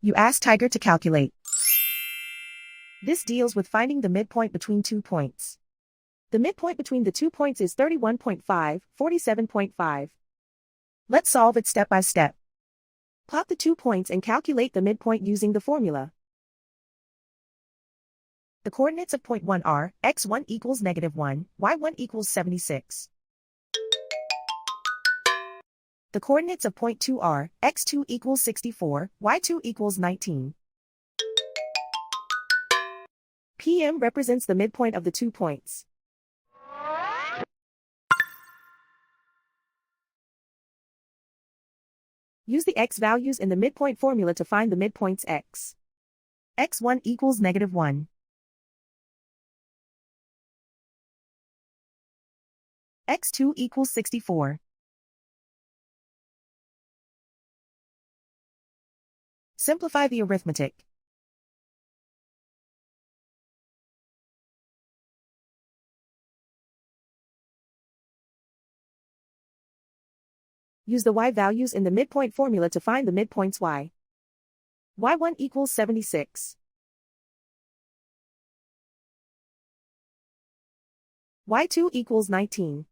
You ask Tiger to calculate. This deals with finding the midpoint between 2 points. The midpoint between the 2 points is 31.5, 47.5. Let's solve it step by step. Plot the 2 points and calculate the midpoint using the formula. The coordinates of point 1 are x1 equals -1, y1 equals 76. The coordinates of point 2 are x2 equals 64, y2 equals 19. PM represents the midpoint of the 2 points. Use the x values in the midpoint formula to find the midpoints x. x1 equals -1. x2 equals 64. Simplify the arithmetic. Use the y values in the midpoint formula to find the midpoints y. y1 equals 76. y2 equals 19.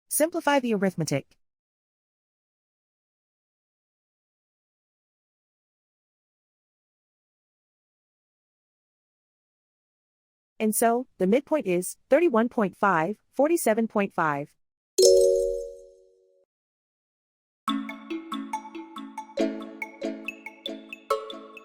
Simplify the arithmetic. And so, the midpoint is 31.5, 47.5.